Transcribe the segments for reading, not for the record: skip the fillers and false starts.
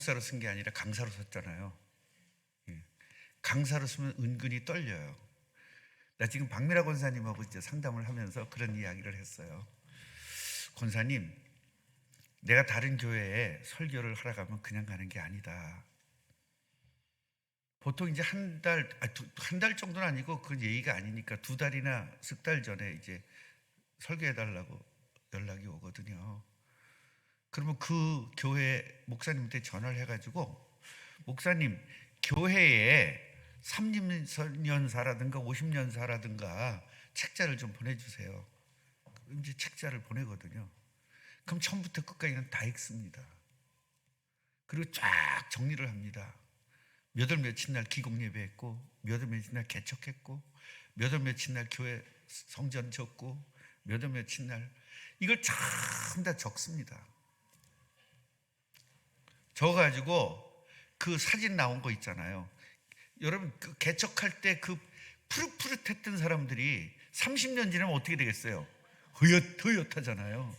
사로 쓴 게 아니라 강사로 썼잖아요. 예. 강사로 쓰면 은근히 떨려요. 나 지금 박미라 권사님하고 이제 상담을 하면서 그런 이야기를 했어요. 권사님, 내가 다른 교회에 설교를 하러 가면 그냥 가는 게 아니다. 보통 이제 한 달 정도는 아니고 그건 예의가 아니니까 2달이나 석 달 전에 이제 설교해달라고 연락이 오거든요. 그러면 그 교회 목사님한테 전화를 해가지고, 목사님, 교회에 30년사라든가 50년사라든가 책자를 좀 보내주세요. 이제 책자를 보내거든요. 그럼 처음부터 끝까지는 다 읽습니다. 그리고 쫙 정리를 합니다. 몇 월 며칠 날 기공 예배했고, 몇 월 며칠 날 개척했고, 몇 월 며칠 날 교회 성전 졌고, 몇 월 며칠 날 이걸 참 다 적습니다. 적어가지고 그 사진 나온 거 있잖아요. 여러분, 그 개척할 때 그 푸릇푸릇했던 사람들이 30년 지나면 어떻게 되겠어요? 흐옅흐옅하잖아요.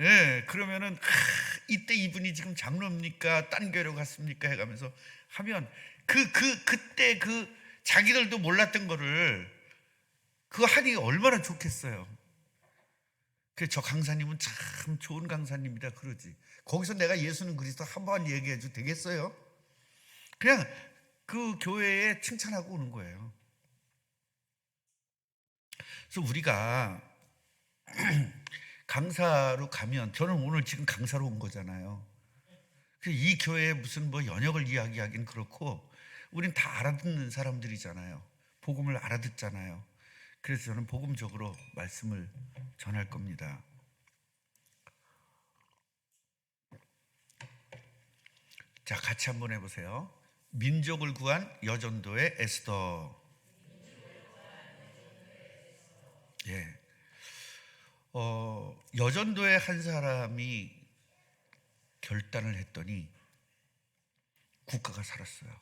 예, 그러면은 이때 이분이 지금 장로입니까? 딴 교회로 갔습니까? 해가면서 하면 그때 그 자기들도 몰랐던 거를 그거 하니 얼마나 좋겠어요. 그래서 저 강사님은 참 좋은 강사님이다 그러지. 거기서 내가 예수는 그리스도 한 번 얘기해도 되겠어요? 그냥 그 교회에 칭찬하고 오는 거예요. 그래서 우리가 강사로 가면, 저는 오늘 지금 강사로 온 거잖아요. 이 교회에 무슨 뭐 연역을 이야기하긴 그렇고, 우린 다 알아듣는 사람들이잖아요. 복음을 알아듣잖아요. 그래서 저는 복음적으로 말씀을 전할 겁니다. 자, 같이 한번 해보세요. 민족을 구한 여전도의 에스더. 예. 여전도의 한 사람이 결단을 했더니 국가가 살았어요.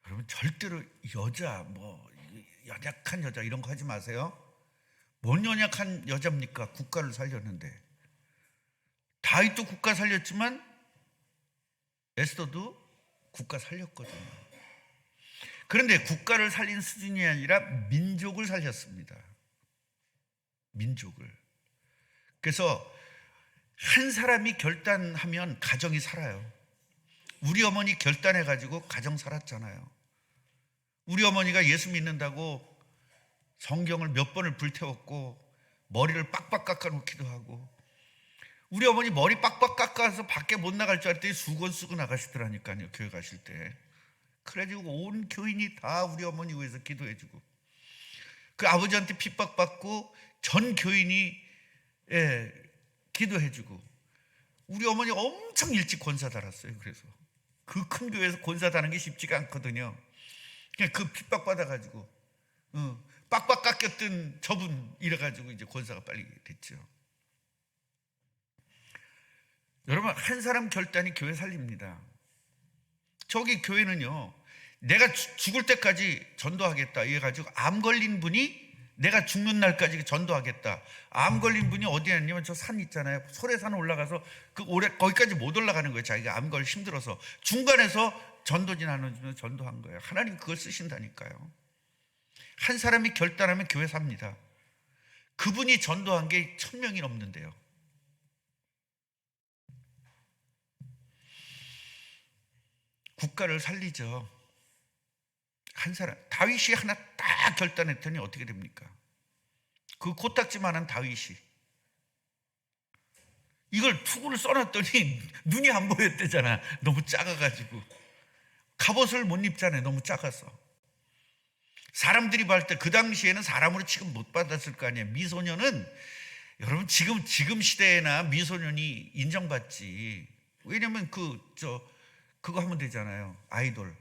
여러분, 절대로 여자, 연약한 여자 이런 거 하지 마세요. 뭔 연약한 여자입니까? 국가를 살렸는데. 다윗도 국가 살렸지만 에스더도 국가 살렸거든요. 그런데 국가를 살린 수준이 아니라 민족을 살렸습니다. 민족을. 그래서 한 사람이 결단하면 가정이 살아요. 우리 어머니 결단해가지고 가정 살았잖아요. 우리 어머니가 예수 믿는다고 성경을 몇 번을 불태웠고, 머리를 빡빡 깎아놓기도 하고, 우리 어머니 머리 빡빡 깎아서 밖에 못 나갈 줄 알았더니 수건 쓰고 나가시더라니까요, 교회 가실 때. 그래가지고 온 교인이 다 우리 어머니 위해서 기도해주고, 그 아버지한테 핍박받고 전 교인이 기도해주고, 우리 어머니 엄청 일찍 권사 달았어요. 그래서 그 큰 교회에서 권사 다는 게 쉽지가 않거든요. 그냥 그 핍박받아가지고 빡빡 깎였던 저분 이래가지고 이제 권사가 빨리 됐죠. 여러분, 한 사람 결단이 교회 살립니다. 저기 교회는요, 내가 죽을 때까지 전도하겠다 이래가지고 암 걸린 분이 내가 죽는 날까지 전도하겠다. 암 걸린 분이 어디에 있냐면 저 산 있잖아요. 소래산 올라가서 거기까지 못 올라가는 거예요. 자기가 암 걸리 힘들어서 중간에서 전도진 나눠주면 전도한 거예요. 하나님 그걸 쓰신다니까요. 한 사람이 결단하면 교회 삽니다. 그분이 전도한 게 1000명이 넘는데요. 국가를 살리죠. 한 사람, 다윗이 하나 딱 결단했더니 어떻게 됩니까? 그 코딱지만한 다윗이 이걸 투구를 써놨더니 눈이 안 보였대잖아. 너무 작아가지고. 갑옷을 못 입잖아요. 너무 작아서. 사람들이 봤을 때 그 당시에는 사람으로 취급 못 받았을 거 아니에요. 미소년은, 여러분, 지금 시대에나 미소년이 인정받지. 왜냐면 그거 하면 되잖아요. 아이돌.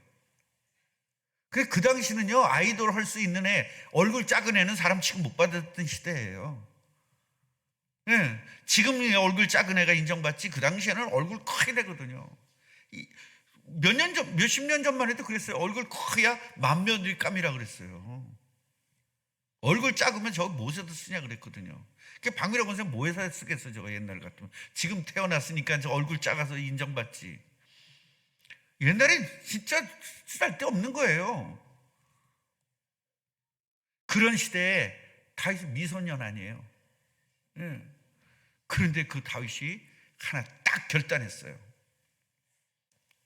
그 당시는요, 아이돌 할 수 있는 애, 얼굴 작은 애는 사람 취급 못 받았던 시대예요. 예, 지금 얼굴 작은 애가 인정받지, 그 당시에는 얼굴 크게 되거든요. 몇십 년 전만 해도 그랬어요. 얼굴 커야 만면일감이라 그랬어요. 얼굴 작으면 저거 못에도 쓰냐 그랬거든요. 그 박미라 권사님 뭐 해서 쓰겠어 저거 옛날 같으면. 지금 태어났으니까 저 얼굴 작아서 인정받지. 옛날엔 진짜 쓸데없는 거예요. 그런 시대에 다윗이 미소년 아니에요. 예. 그런데 그 다윗이 하나 딱 결단했어요.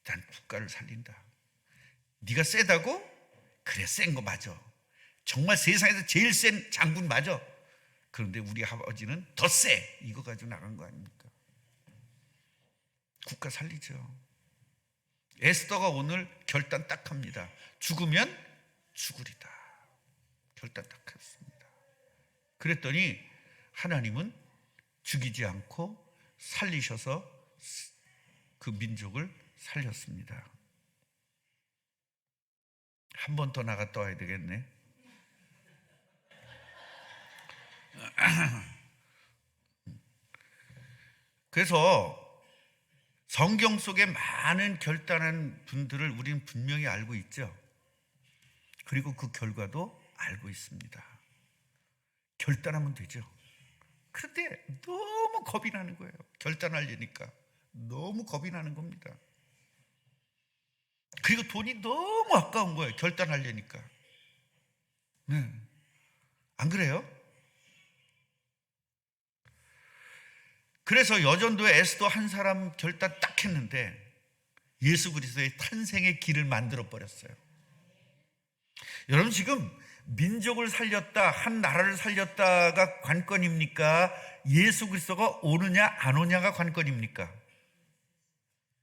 난 국가를 살린다. 네가 세다고? 그래, 센 거 맞아. 정말 세상에서 제일 센 장군 맞아. 그런데 우리 아버지는 더 세. 이거 가지고 나간 거 아닙니까? 국가 살리죠. 에스더가 오늘 결단 딱 합니다. 죽으면 죽으리다. 결단 딱 했습니다. 그랬더니 하나님은 죽이지 않고 살리셔서 그 민족을 살렸습니다. 한 번 더 나갔다 와야 되겠네. 그래서 성경 속에 많은 결단한 분들을 우리는 분명히 알고 있죠. 그리고 그 결과도 알고 있습니다. 결단하면 되죠. 그런데 너무 겁이 나는 거예요. 결단하려니까 너무 겁이 나는 겁니다. 그리고 돈이 너무 아까운 거예요. 결단하려니까. 네. 안 그래요? 그래서 여전도에 에스더 한 사람 결단 딱 했는데 예수 그리스도의 탄생의 길을 만들어 버렸어요. 여러분, 지금 민족을 살렸다, 한 나라를 살렸다가 관건입니까? 예수 그리스도가 오느냐 안 오냐가 관건입니까?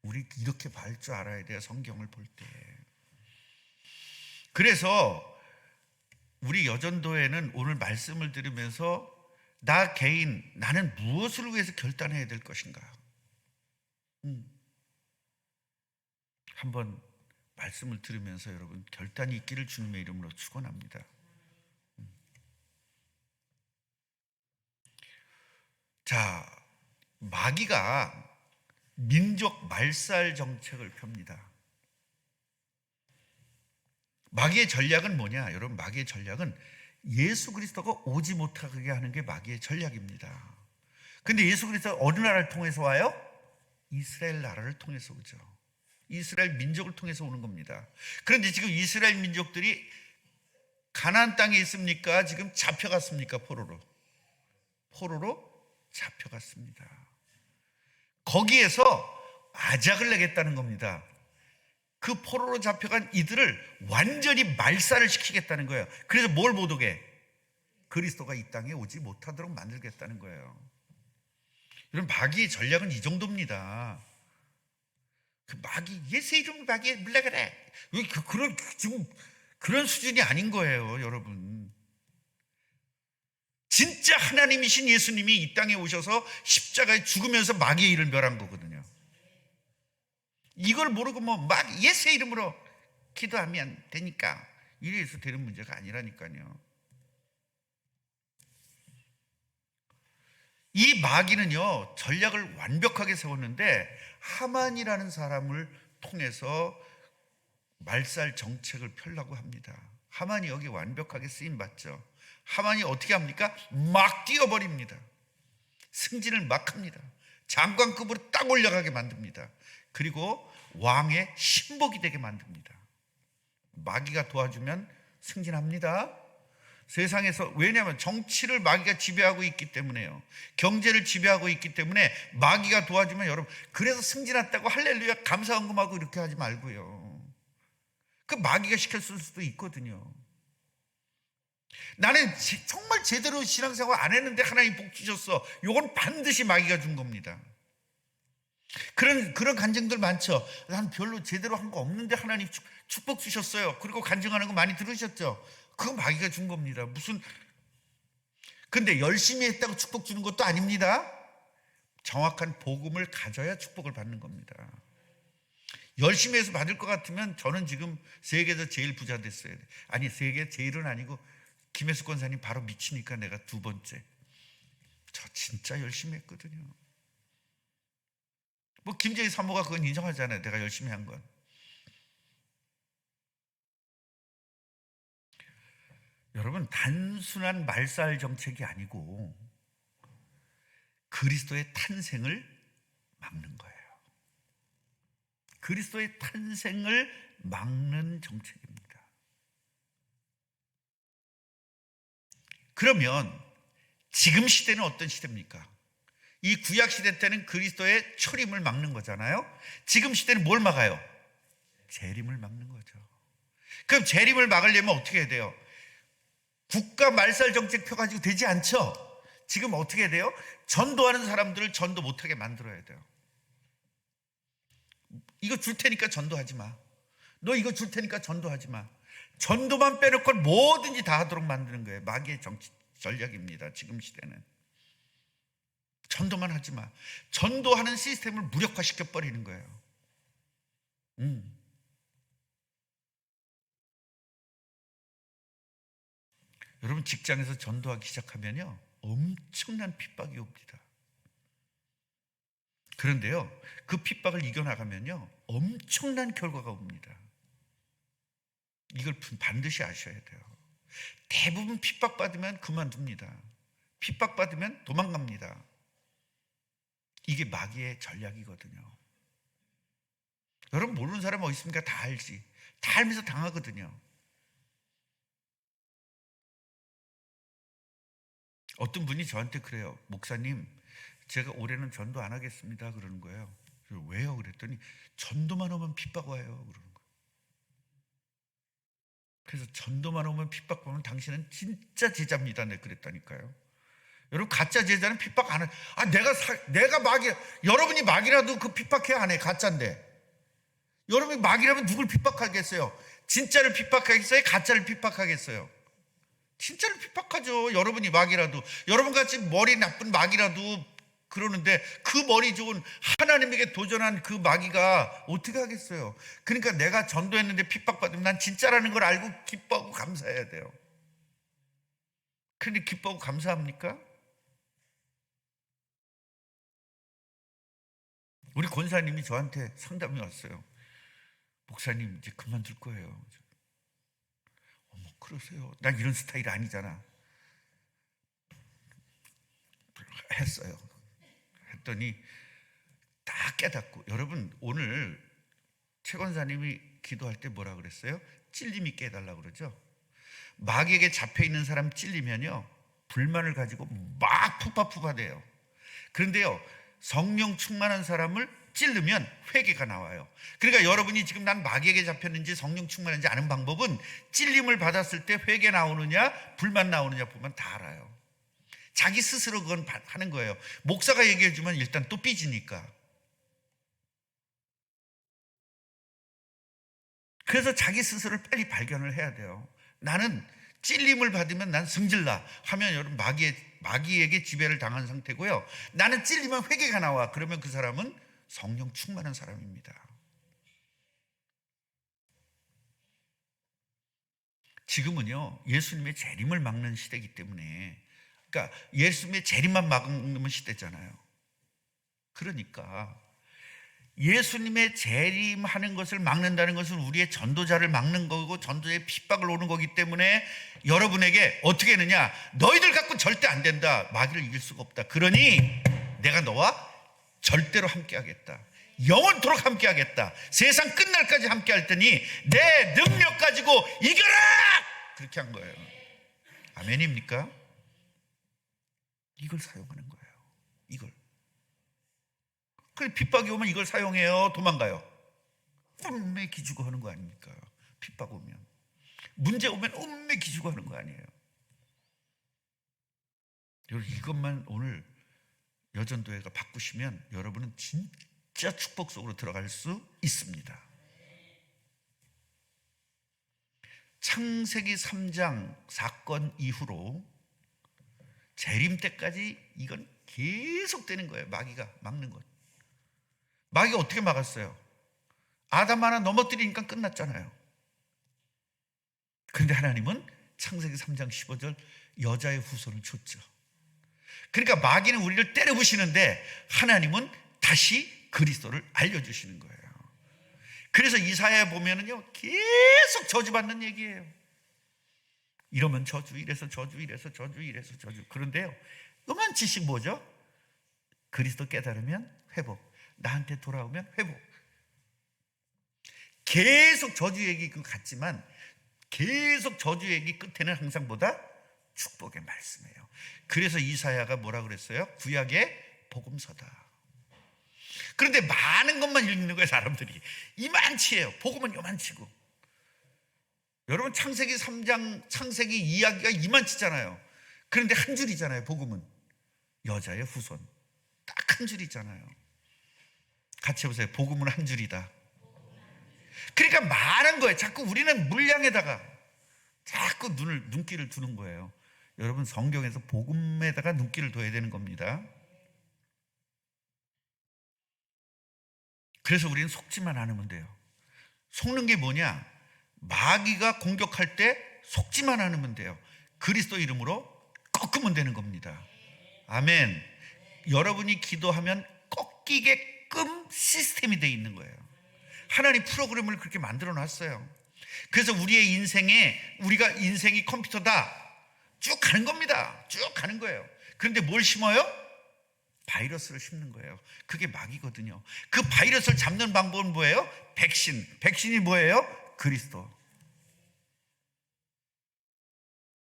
우리 이렇게 볼 줄 알아야 돼요. 성경을 볼 때. 그래서 우리 여전도에는 오늘 말씀을 들으면서 나 개인, 나는 무엇을 위해서 결단해야 될 것인가? 한번 말씀을 들으면서 여러분 결단이 있기를 주님의 이름으로 축원합니다. 자, 마귀가 민족 말살 정책을 펴니다. 마귀의 전략은 뭐냐? 여러분, 마귀의 전략은 예수 그리스도가 오지 못하게 하는 게 마귀의 전략입니다. 근데 예수 그리스도가 어느 나라를 통해서 와요? 이스라엘 나라를 통해서 오죠. 이스라엘 민족을 통해서 오는 겁니다. 그런데 지금 이스라엘 민족들이 가나안 땅에 있습니까? 지금 잡혀갔습니까? 포로로 잡혀갔습니다. 거기에서 아작을 내겠다는 겁니다. 그 포로로 잡혀간 이들을 완전히 말살을 시키겠다는 거예요. 그래서 뭘 못 오게? 그리스도가 이 땅에 오지 못하도록 만들겠다는 거예요. 여러분, 마귀의 전략은 이 정도입니다. 그 마귀, 예수 이름 마귀 물러가래. 지금 그런 수준이 아닌 거예요, 여러분. 진짜 하나님이신 예수님이 이 땅에 오셔서 십자가에 죽으면서 마귀의 일을 멸한 거거든요. 이걸 모르고 막 예수의 이름으로 기도하면 되니까 이래서 되는 문제가 아니라니까요. 이 마귀는요, 전략을 완벽하게 세웠는데 하만이라는 사람을 통해서 말살 정책을 펴려고 합니다. 하만이 여기 완벽하게 쓰임 받죠. 하만이 어떻게 합니까? 막 뛰어버립니다. 승진을 막 합니다. 장관급으로 딱 올라가게 만듭니다. 그리고 왕의 신복이 되게 만듭니다. 마귀가 도와주면 승진합니다. 세상에서, 왜냐하면 정치를 마귀가 지배하고 있기 때문에요. 경제를 지배하고 있기 때문에 마귀가 도와주면 여러분, 그래서 승진했다고 할렐루야 감사헌금하고 이렇게 하지 말고요. 그 마귀가 시켰을 수도 있거든요. 나는 정말 제대로 신앙생활 안 했는데 하나님 복 주셨어. 이건 반드시 마귀가 준 겁니다. 그런 간증들 많죠. 난 별로 제대로 한 거 없는데 하나님 축복 주셨어요. 그리고 간증하는 거 많이 들으셨죠. 그거 마귀가 준 겁니다. 근데 열심히 했다고 축복 주는 것도 아닙니다. 정확한 복음을 가져야 축복을 받는 겁니다. 열심히 해서 받을 것 같으면 저는 지금 세계에서 제일 부자 됐어요. 아니, 세계 제일은 아니고 김혜수 권사님 바로 미치니까 내가 두 번째. 저 진짜 열심히 했거든요. 김재희 사모가 그건 인정하잖아요. 내가 열심히 한 건. 여러분, 단순한 말살 정책이 아니고 그리스도의 탄생을 막는 거예요. 그리스도의 탄생을 막는 정책입니다. 그러면 지금 시대는 어떤 시대입니까? 이 구약 시대 때는 그리스도의 초림을 막는 거잖아요. 지금 시대는 뭘 막아요? 재림을 막는 거죠. 그럼 재림을 막으려면 어떻게 해야 돼요? 국가 말살 정책 펴가지고 되지 않죠? 지금 어떻게 해야 돼요? 전도하는 사람들을 전도 못하게 만들어야 돼요. 이거 줄 테니까 전도하지 마. 너 이거 줄 테니까 전도하지 마. 전도만 빼놓고 뭐든지 다 하도록 만드는 거예요. 마귀의 정치 전략입니다. 지금 시대는. 전도만 하지 마. 전도하는 시스템을 무력화시켜 버리는 거예요. 여러분 직장에서 전도하기 시작하면요 엄청난 핍박이 옵니다. 그런데요 그 핍박을 이겨나가면요 엄청난 결과가 옵니다. 이걸 반드시 아셔야 돼요. 대부분 핍박받으면 그만둡니다. 핍박받으면 도망갑니다. 이게 마귀의 전략이거든요. 여러분 모르는 사람 어디 있습니까? 다 알지. 다 알면서 당하거든요. 어떤 분이 저한테 그래요. 목사님 제가 올해는 전도 안 하겠습니다 그러는 거예요. 왜요? 그랬더니 전도만 오면 핍박 와요 그러는 거예요. 그래서 전도만 오면 핍박 보면 당신은 진짜 제자입니다. 네 그랬다니까요. 여러분 가짜 제자는 핍박 안 해. 내가 마귀, 여러분이 마귀라도 그 핍박해야 안 해. 가짜인데. 여러분이 마귀라면 누굴 핍박하겠어요? 진짜를 핍박하겠어요? 가짜를 핍박하겠어요? 진짜를 핍박하죠. 여러분이 마귀라도. 여러분같이 머리 나쁜 마귀라도 그러는데 그 머리 좋은 하나님에게 도전한 그 마귀가 어떻게 하겠어요? 그러니까 내가 전도했는데 핍박받으면 난 진짜라는 걸 알고 기뻐하고 감사해야 돼요. 그런데 기뻐하고 감사합니까? 우리 권사님이 저한테 상담이 왔어요. 목사님 이제 그만둘 거예요. 어머 그러세요? 난 이런 스타일 아니잖아. 했어요. 했더니 딱 깨닫고, 여러분 오늘 최 권사님이 기도할 때 뭐라 그랬어요? 찔림 있게 해달라고 그러죠. 마귀에게 잡혀있는 사람 찔리면요 불만을 가지고 막 푸파푸파대요. 그런데요 성령 충만한 사람을 찔르면 회개가 나와요. 그러니까 여러분이 지금 난 마귀에게 잡혔는지 성령 충만한지 아는 방법은 찔림을 받았을 때 회개 나오느냐 불만 나오느냐 보면 다 알아요. 자기 스스로 그건 하는 거예요. 목사가 얘기해주면 일단 또 삐지니까. 그래서 자기 스스로를 빨리 발견을 해야 돼요. 나는 찔림을 받으면 난 승질나 하면 여러분 마귀에게 지배를 당한 상태고요. 나는 찔리면 회개가 나와. 그러면 그 사람은 성령 충만한 사람입니다. 지금은요 예수님의 재림을 막는 시대이기 때문에, 그러니까 예수님의 재림만 막는 시대잖아요. 그러니까 예수님의 재림하는 것을 막는다는 것은 우리의 전도자를 막는 거고 전도자의 핍박을 오는 거기 때문에 여러분에게 어떻게 했느냐, 너희들 갖고 절대 안 된다, 마귀를 이길 수가 없다, 그러니 내가 너와 절대로 함께 하겠다, 영원토록 함께 하겠다, 세상 끝날까지 함께 할 테니 내 능력 가지고 이겨라, 그렇게 한 거예요. 아멘입니까? 이걸 사용하는 거예요. 이걸. 그 핍박이 오면 이걸 사용해요. 도망가요. 음메 기주고 하는 거 아닙니까? 핍박 오면. 문제 오면 음메 기주고 하는 거 아니에요. 여러분 이것만 오늘 여전도회가 바꾸시면 여러분은 진짜 축복 속으로 들어갈 수 있습니다. 창세기 3장 사건 이후로 재림 때까지 이건 계속되는 거예요. 마귀가 막는 것. 마귀가 어떻게 막았어요? 아담 하나 넘어뜨리니까 끝났잖아요. 그런데 하나님은 창세기 3장 15절 여자의 후손을 줬죠. 그러니까 마귀는 우리를 때려부시는데 하나님은 다시 그리스도를 알려주시는 거예요. 그래서 이사야에 보면은요 계속 저주받는 얘기예요. 이러면 저주, 이래서 저주, 이래서 저주, 이래서 저주. 그런데요 요만 지식 뭐죠? 그리스도 깨달으면 회복, 나한테 돌아오면 회복. 계속 저주 얘기 같지만 계속 저주 얘기 끝에는 항상 뭐다? 축복의 말씀이에요. 그래서 이사야가 뭐라 그랬어요? 구약의 복음서다. 그런데 많은 것만 읽는 거예요. 사람들이 이만치예요. 복음은 요만치고. 여러분 창세기 3장 창세기 이야기가 이만치잖아요. 그런데 한 줄이잖아요. 복음은 여자의 후손, 딱 한 줄이잖아요. 같이 해보세요. 복음은 한 줄이다. 그러니까 많은 거예요. 자꾸 우리는 물량에다가 자꾸 눈길을 두는 거예요. 여러분 성경에서 복음에다가 눈길을 둬야 되는 겁니다. 그래서 우리는 속지만 않으면 돼요. 속는 게 뭐냐? 마귀가 공격할 때 속지만 않으면 돼요. 그리스도 이름으로 꺾으면 되는 겁니다. 아멘. 여러분이 기도하면 꺾이게끔 시스템이 돼 있는 거예요. 하나님 프로그램을 그렇게 만들어 놨어요. 그래서 우리의 인생에 우리가 인생이 컴퓨터다 쭉 가는 겁니다. 쭉 가는 거예요. 그런데 뭘 심어요? 바이러스를 심는 거예요. 그게 마귀거든요. 그 바이러스를 잡는 방법은 뭐예요? 백신이 뭐예요? 그리스도.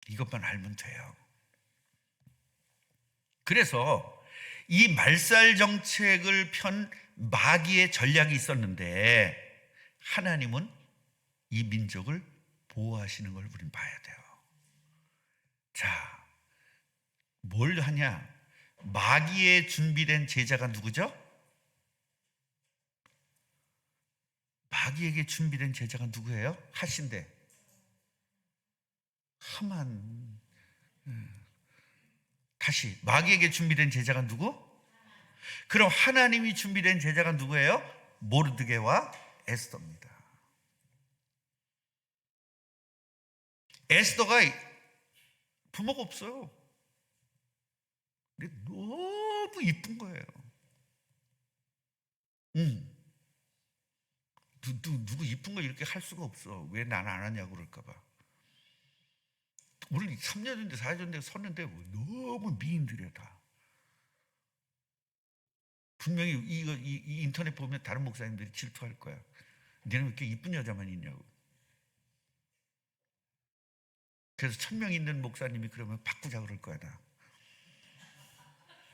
이것만 알면 돼요. 그래서 이 말살 정책을 편 마귀의 전략이 있었는데 하나님은 이 민족을 보호하시는 걸 우리는 봐야 돼요. 자, 뭘 하냐? 마귀의 준비된 제자가 누구죠? 마귀에게 준비된 제자가 누구예요? 하신대. 하만. 다시 마귀에게 준비된 제자가 누구? 그럼 하나님이 준비된 제자가 누구예요? 모르드게와 에스더입니다. 에스더가 부모가 없어요. 근데 너무 이쁜 거예요. 누구 이쁜 거 이렇게 할 수가 없어. 왜 난 안 하냐고 그럴까 봐. 우리 3년 전인데 4년 전인데 섰는데 너무 미인들이야 다. 분명히 이 인터넷 보면 다른 목사님들이 질투할 거야. 너는 왜 이렇게 이쁜 여자만 있냐고. 그래서 1000명 있는 목사님이 그러면 바꾸자 그럴 거야.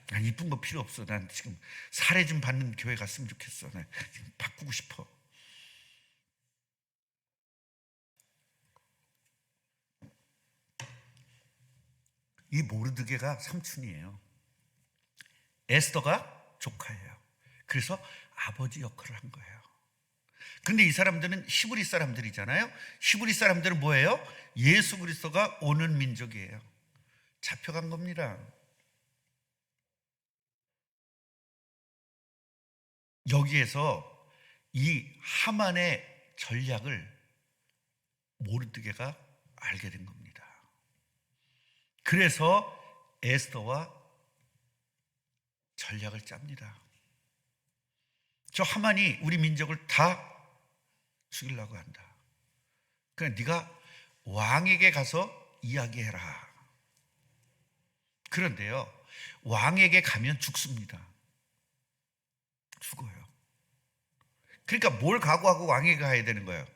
난 이쁜 거 필요 없어. 난 지금 사례 좀 받는 교회 갔으면 좋겠어. 난 지금 바꾸고 싶어. 이 모르드게가 삼촌이에요. 에스더가 조카예요. 그래서 아버지 역할을 한 거예요. 근데 이 사람들은 히브리 사람들이잖아요. 히브리 사람들은 뭐예요? 예수 그리스도가 오는 민족이에요. 잡혀간 겁니다. 여기에서 이 하만의 전략을 모르드게가 알게 된 겁니다. 그래서 에스더와 전략을 짭니다. 저 하만이 우리 민족을 다 죽이려고 한다. 그러니까 네가 왕에게 가서 이야기해라. 그런데요, 왕에게 가면 죽습니다. 죽어요. 그러니까 뭘 각오하고 왕에게 가야 되는 거예요?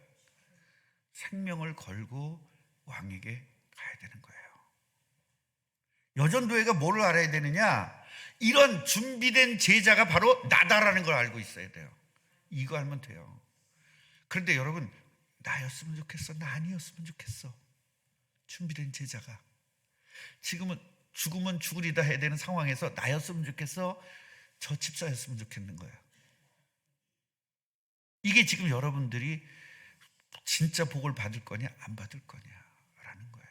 생명을 걸고 왕에게 가야 되는 거예요. 여전도회가 뭐를 알아야 되느냐? 이런 준비된 제자가 바로 나다라는 걸 알고 있어야 돼요. 이거 알면 돼요. 그런데 여러분, 나였으면 좋겠어, 나 아니었으면 좋겠어. 준비된 제자가 지금은 죽으면 죽으리다 해야 되는 상황에서 나였으면 좋겠어, 저 집사였으면 좋겠는 거예요. 이게 지금 여러분들이 진짜 복을 받을 거냐 안 받을 거냐라는 거예요.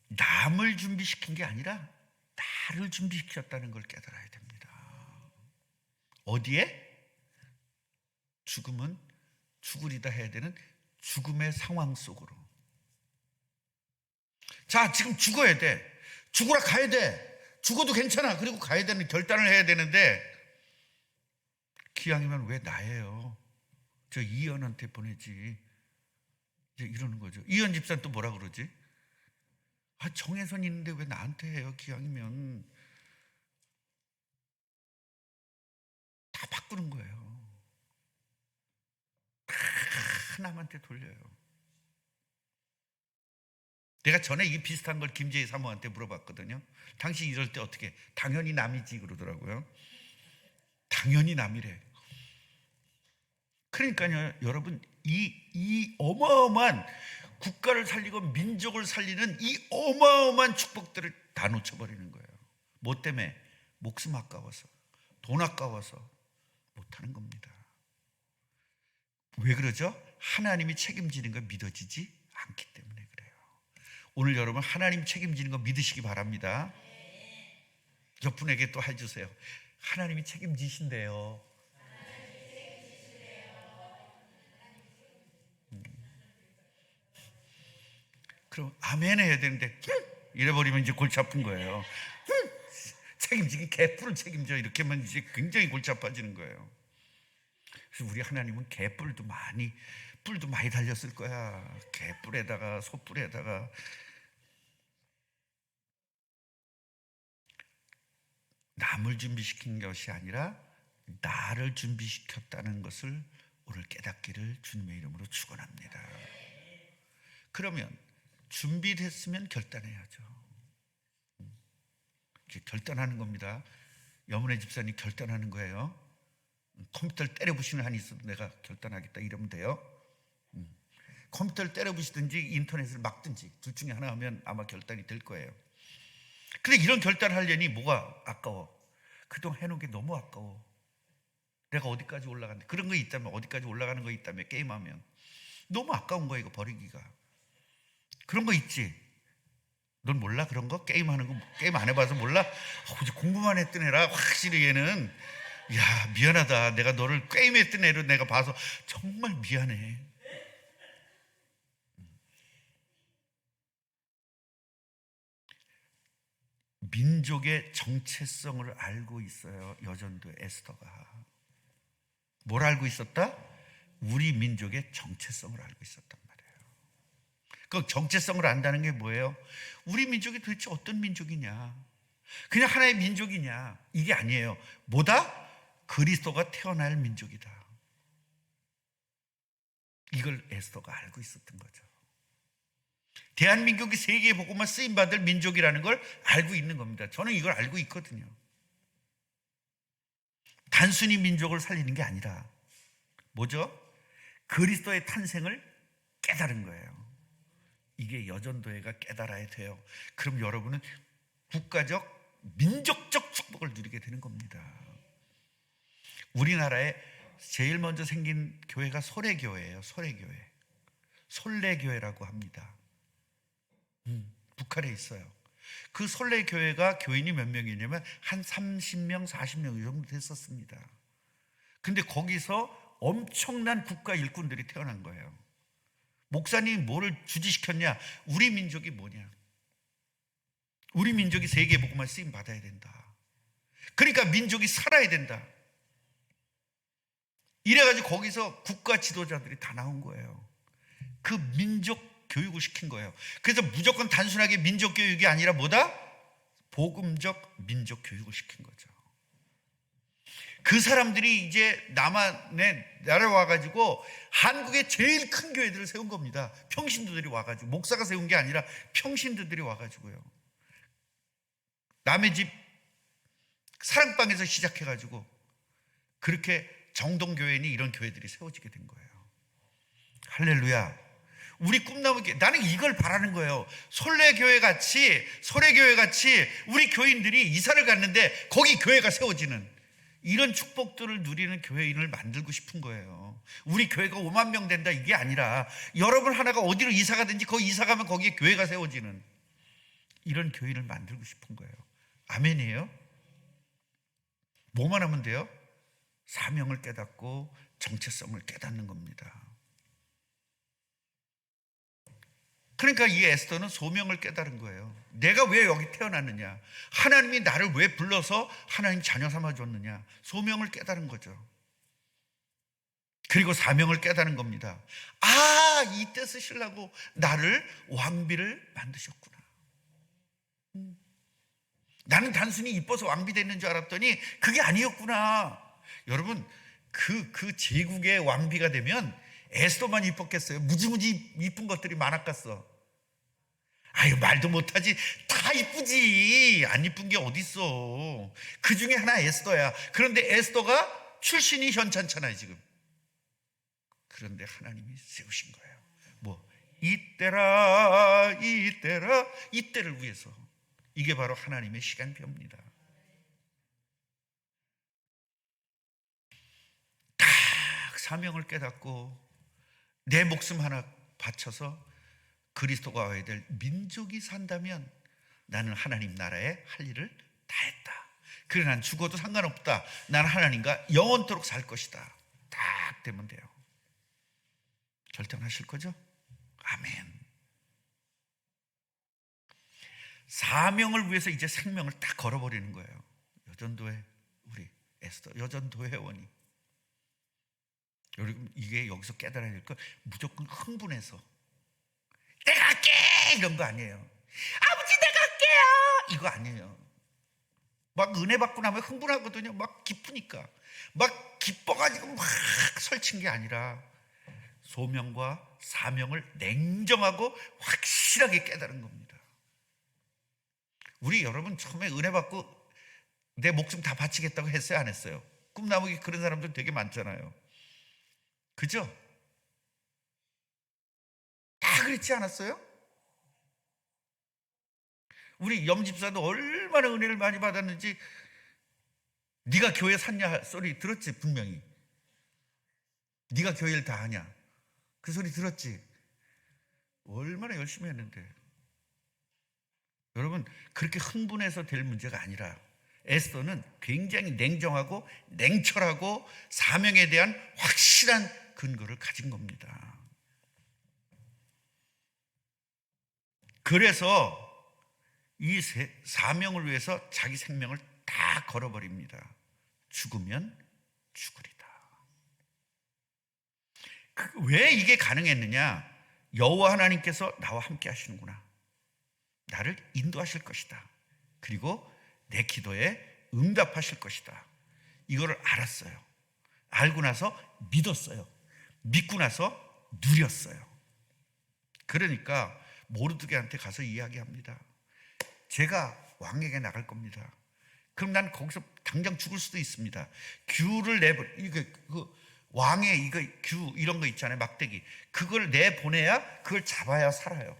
남을 준비시킨 게 아니라 나를 준비시켰다는 걸 깨달아야 됩니다. 어디에? 죽음은 죽으리다 해야 되는 죽음의 상황 속으로. 자, 지금 죽어야 돼. 죽으러 가야 돼. 죽어도 괜찮아. 그리고 가야 되는 결단을 해야 되는데, 기왕이면 왜 나예요? 저 이현한테 보내지. 이제 이러는 거죠. 이현 집사는 또 뭐라 그러지? 정혜선 있는데 왜 나한테 해요? 기왕이면. 다 바꾸는 거예요. 다 하나님한테 돌려요. 내가 전에 이 비슷한 걸 김재희 사모한테 물어봤거든요. 당신 이럴 때 어떻게? 당연히 남이지 그러더라고요. 당연히 남이래. 그러니까요, 여러분, 이 어마어마한 국가를 살리고 민족을 살리는 이 어마어마한 축복들을 다 놓쳐버리는 거예요. 뭐 때문에? 목숨 아까워서, 돈 아까워서 못하는 겁니다. 왜 그러죠? 하나님이 책임지는 거 믿어지지 않기 때문에 그래요. 오늘 여러분 하나님 책임지는 거 믿으시기 바랍니다. 옆분에게 또 해주세요. 하나님이 책임지신대요. 그럼 아멘 해야 되는데 이래버리면 이제 골치 아픈 거예요. 책임지기 개뿔을 책임져 이렇게만 이제 굉장히 골치 아파지는 거예요. 그래서 우리 하나님은 개뿔도 뿔도 많이 달렸을 거야. 개뿔에다가 소뿔에다가. 남을 준비시킨 것이 아니라 나를 준비시켰다는 것을 오늘 깨닫기를 주님의 이름으로 축원합니다. 그러면 준비됐으면 결단해야죠. 결단하는 겁니다. 여문의 집사님 결단하는 거예요. 컴퓨터를 때려부시는 한이 있어도 내가 결단하겠다 이러면 돼요. 컴퓨터를 때려부시든지 인터넷을 막든지 둘 중에 하나 하면 아마 결단이 될 거예요. 근데 이런 결단을 하려니 뭐가 아까워? 그동안 해놓은 게 너무 아까워. 내가 어디까지 올라갔는데 그런 거 있다면 어디까지 올라가는 거 있다면 게임하면 너무 아까운 거야 이거 버리기가. 그런 거 있지. 넌 몰라 그런 거? 게임하는 거 게임 안 해봐서 몰라? 공부만 했던 애라 확실히 얘는 야 미안하다. 내가 너를 게임했던 애로 내가 봐서 정말 미안해. 민족의 정체성을 알고 있어요. 여전도 에스더가. 뭘 알고 있었다? 우리 민족의 정체성을 알고 있었단 말이에요. 그 정체성을 안다는 게 뭐예요? 우리 민족이 도대체 어떤 민족이냐? 그냥 하나의 민족이냐? 이게 아니에요. 뭐다? 그리스도가 태어날 민족이다. 이걸 에스더가 알고 있었던 거죠. 대한민국이 세계에 복음만 쓰임받을 민족이라는 걸 알고 있는 겁니다. 저는 이걸 알고 있거든요. 단순히 민족을 살리는 게 아니라 뭐죠? 그리스도의 탄생을 깨달은 거예요. 이게 여전도회가 깨달아야 돼요. 그럼 여러분은 국가적, 민족적 축복을 누리게 되는 겁니다. 우리나라에 제일 먼저 생긴 교회가 소래교회예요. 소래교회. 솔래교회라고 합니다. 북한에 있어요. 그 솔래교회가 교인이 몇 명이냐면 한 30명, 40명 정도 됐었습니다. 근데 거기서 엄청난 국가 일꾼들이 태어난 거예요. 목사님이 뭐를 주지시켰냐? 우리 민족이 뭐냐? 우리 민족이 세계 복음만 쓰임 받아야 된다. 그러니까 민족이 살아야 된다. 이래가지고 거기서 국가 지도자들이 다 나온 거예요. 그 민족 교육을 시킨 거예요. 그래서 무조건 단순하게 민족 교육이 아니라 뭐다? 복음적 민족 교육을 시킨 거죠. 그 사람들이 이제 남한에 내려와가지고 한국의 제일 큰 교회들을 세운 겁니다. 평신도들이 와가지고, 목사가 세운 게 아니라 평신도들이 와가지고요. 남의 집 사랑방에서 시작해가지고 그렇게 정동교회니 이런 교회들이 세워지게 된 거예요. 할렐루야. 우리 꿈나무교회, 나는 이걸 바라는 거예요. 소래교회 같이 우리 교인들이 이사를 갔는데 거기 교회가 세워지는 이런 축복들을 누리는 교회인을 만들고 싶은 거예요. 우리 교회가 5만 명 된다 이게 아니라 여러분 하나가 어디로 이사 가든지 거기 이사 가면 거기에 교회가 세워지는 이런 교인을 만들고 싶은 거예요. 아멘이에요? 뭐만 하면 돼요? 사명을 깨닫고 정체성을 깨닫는 겁니다. 그러니까 이 에스더는 소명을 깨달은 거예요. 내가 왜 여기 태어났느냐? 하나님이 나를 왜 불러서 하나님 자녀 삼아줬느냐? 소명을 깨달은 거죠. 그리고 사명을 깨달은 겁니다. 이때 쓰시려고 나를 왕비를 만드셨구나. 나는 단순히 이뻐서 왕비 됐는 줄 알았더니 그게 아니었구나. 여러분, 그 제국의 왕비가 되면 에스더만 이뻤겠어요? 무지무지 이쁜 것들이 많았겠어. 아유, 말도 못하지. 다 이쁘지. 안 이쁜 게 어딨어. 그 중에 하나 에스더야. 그런데 에스더가 출신이 현찮잖아요 지금. 그런데 하나님이 세우신 거예요. 뭐 이때라 이때를 위해서. 이게 바로 하나님의 시간표입니다. 딱 사명을 깨닫고 내 목숨 하나 바쳐서 그리스도가 와야 될 민족이 산다면 나는 하나님 나라에 할 일을 다 했다. 그래, 난 죽어도 상관없다. 난 하나님과 영원토록 살 것이다. 딱 되면 돼요. 결정하실 거죠? 아멘. 사명을 위해서 이제 생명을 딱 걸어버리는 거예요. 여전도의 우리 에스더, 여전도 회원이. 여러분, 이게 여기서 깨달아야 될 거, 무조건 흥분해서 내가 할게 이런 거 아니에요. 아버지 내가 할게요 이거 아니에요. 막 은혜 받고 나면 흥분하거든요. 막 기쁘니까 막 기뻐가지고 막 설친 게 아니라 소명과 사명을 냉정하고 확실하게 깨달은 겁니다. 우리 여러분 처음에 은혜 받고 내 목숨 다 바치겠다고 했어요, 안 했어요? 꿈나무기 그런 사람들 되게 많잖아요. 그죠? 다 그랬지 않았어요? 우리 염집사도 얼마나 은혜를 많이 받았는지 네가 교회 샀냐 소리 들었지. 분명히 네가 교회를 다 하냐 그 소리 들었지. 얼마나 열심히 했는데. 여러분, 그렇게 흥분해서 될 문제가 아니라 에스더는 굉장히 냉정하고 냉철하고 사명에 대한 확실한 근거를 가진 겁니다. 그래서 이 사명을 위해서 자기 생명을 다 걸어버립니다. 죽으면 죽으리다. 왜 이게 가능했느냐? 여호와 하나님께서 나와 함께 하시는구나. 나를 인도하실 것이다. 그리고 내 기도에 응답하실 것이다. 이거를 알았어요. 알고 나서 믿었어요. 믿고 나서 누렸어요. 그러니까 모르드게한테 가서 이야기합니다. 제가 왕에게 나갈 겁니다. 그럼 난 거기서 당장 죽을 수도 있습니다. 규를 왕의 규 이런 거 있잖아요. 막대기. 그걸 내보내야 그걸 잡아야 살아요.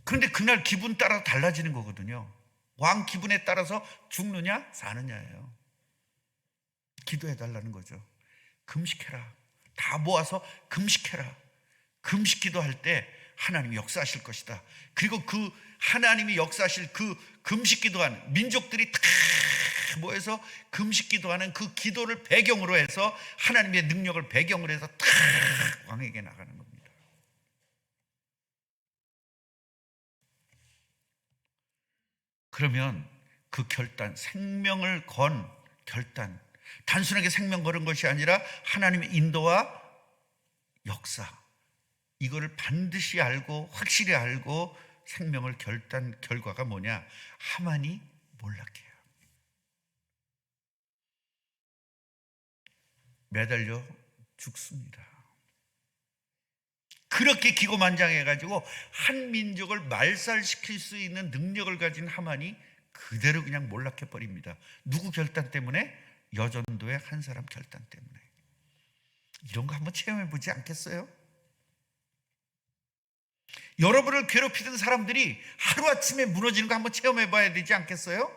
그런데 그날 기분 따라 달라지는 거거든요. 왕 기분에 따라서 죽느냐 사느냐예요. 기도해달라는 거죠. 금식해라. 다 모아서 금식해라. 금식 기도할 때 하나님이 역사하실 것이다. 그리고 그 하나님이 역사하실 그 금식 기도하는 민족들이 다 모여서 금식 기도하는 그 기도를 배경으로 해서 하나님의 능력을 배경으로 해서 다 왕에게 나가는 겁니다. 그러면 그 결단, 생명을 건 결단, 단순하게 생명 걸은 것이 아니라 하나님의 인도와 역사, 이거를 반드시 알고 확실히 알고 생명을 결과가 뭐냐? 하만이 몰락해요. 매달려 죽습니다. 그렇게 기고만장해가지고 한 민족을 말살시킬 수 있는 능력을 가진 하만이 그대로 그냥 몰락해버립니다. 누구 결단 때문에? 여전도의 한 사람 결단 때문에. 이런 거 한번 체험해보지 않겠어요? 여러분을 괴롭히던 사람들이 하루아침에 무너지는 거 한번 체험해봐야 되지 않겠어요?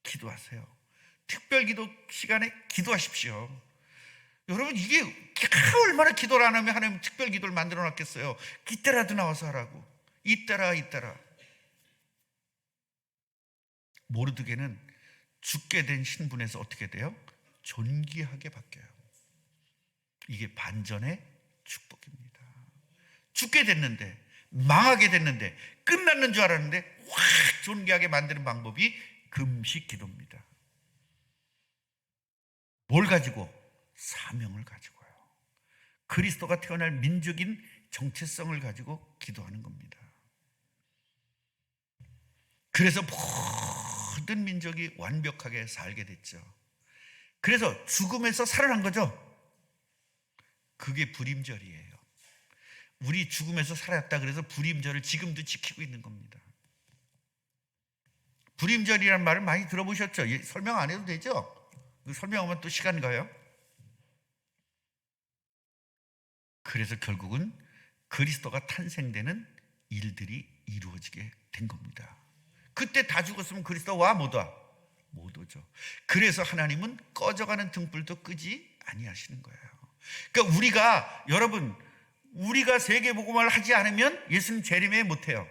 기도하세요. 특별기도 시간에 기도하십시오. 여러분, 이게 얼마나 기도를 안 하면 하나님 특별기도를 만들어 놨겠어요? 이때라도 나와서 하라고. 이때라. 모르드게는 죽게 된 신분에서 어떻게 돼요? 존귀하게 바뀌어요. 이게 반전의 축복입니다. 죽게 됐는데, 망하게 됐는데, 끝났는 줄 알았는데 확 존귀하게 만드는 방법이 금식 기도입니다. 뭘 가지고? 사명을 가지고요. 그리스도가 태어날 민족인 정체성을 가지고 기도하는 겁니다. 그래서 모든 민족이 완벽하게 살게 됐죠. 그래서 죽음에서 살아난 거죠. 그게 불임절이에요. 우리 죽음에서 살았다 그래서 불임절을 지금도 지키고 있는 겁니다. 불임절이란 말을 많이 들어보셨죠? 설명 안 해도 되죠? 설명하면 또 시간 가요. 그래서 결국은 그리스도가 탄생되는 일들이 이루어지게 된 겁니다. 그때 다 죽었으면 그리스도 와 못 와? 못 오죠. 그래서 하나님은 꺼져가는 등불도 끄지 아니하시는 거예요. 그러니까 우리가 세계복음을 하지 않으면 예수님 재림에 못해요.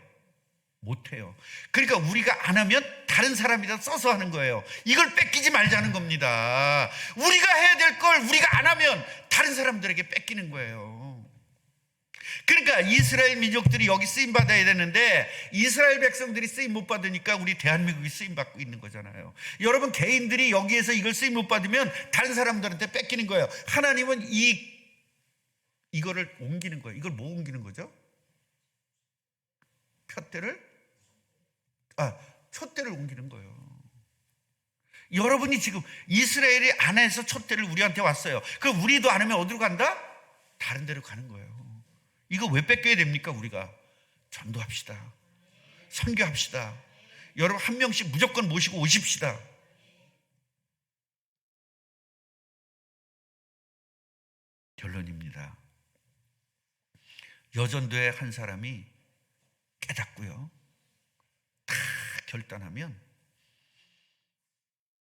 그러니까 우리가 안 하면 다른 사람이다 써서 하는 거예요. 이걸 뺏기지 말자는 겁니다. 우리가 해야 될 걸 우리가 안 하면 다른 사람들에게 뺏기는 거예요. 그러니까 이스라엘 민족들이 여기 쓰임 받아야 되는데 이스라엘 백성들이 쓰임 못 받으니까 우리 대한민국이 쓰임 받고 있는 거잖아요. 여러분 개인들이 여기에서 이걸 쓰임 못 받으면 다른 사람들한테 뺏기는 거예요. 하나님은 이거를 옮기는 거예요. 이걸 뭐 옮기는 거죠? 촛대를 옮기는 거예요. 여러분이 지금 이스라엘이 안 해서 촛대를 우리한테 왔어요. 그럼 우리도 안 하면 어디로 간다? 다른 데로 가는 거예요. 이거 왜 뺏겨야 됩니까? 우리가 전도합시다. 선교합시다. 여러분 한 명씩 무조건 모시고 오십시다. 결론입니다. 여전도에 한 사람이 깨닫고요, 다 결단하면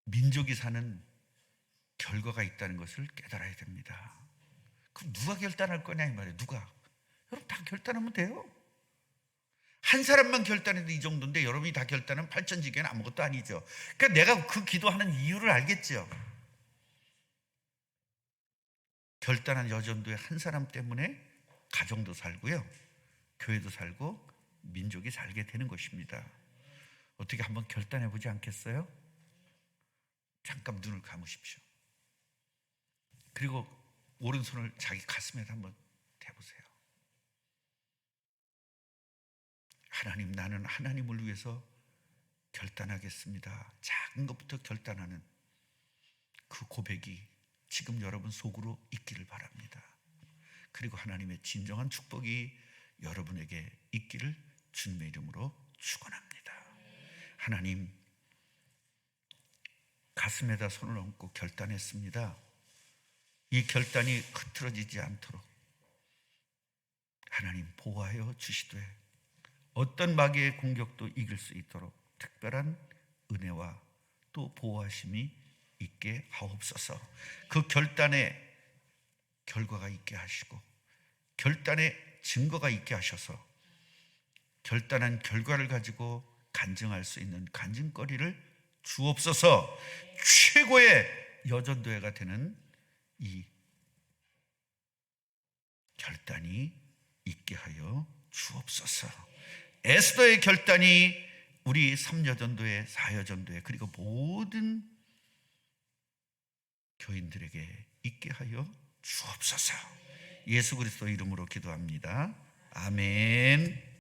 민족이 사는 결과가 있다는 것을 깨달아야 됩니다. 그럼 누가 결단할 거냐 이 말이에요. 누가? 여러분 다 결단하면 돼요. 한 사람만 결단해도 이 정도인데 여러분이 다 결단하면 팔천지교는 아무것도 아니죠. 그러니까 내가 그 기도하는 이유를 알겠죠. 결단한 여전도의 한 사람 때문에 가정도 살고요, 교회도 살고 민족이 살게 되는 것입니다. 어떻게 한번 결단해 보지 않겠어요? 잠깐 눈을 감으십시오. 그리고 오른손을 자기 가슴에다 한번 대보세요. 하나님, 나는 하나님을 위해서 결단하겠습니다. 작은 것부터 결단하는 그 고백이 지금 여러분 속으로 있기를 바랍니다. 그리고 하나님의 진정한 축복이 여러분에게 있기를 주님의 이름으로 축원합니다. 하나님, 가슴에다 손을 얹고 결단했습니다. 이 결단이 흐트러지지 않도록 하나님 보호하여 주시되 어떤 마귀의 공격도 이길 수 있도록 특별한 은혜와 또 보호하심이 있게 하옵소서. 그 결단의 결과가 있게 하시고 결단의 증거가 있게 하셔서 결단한 결과를 가지고 간증할 수 있는 간증거리를 주옵소서. 최고의 여전도회가 되는 이 결단이 있게 하여 주옵소서. 에스더의 결단이 우리 3여전도회, 4여전도회 그리고 모든 교인들에게 있게 하여 주옵소서. 예수 그리스도 이름으로 기도합니다. 아멘.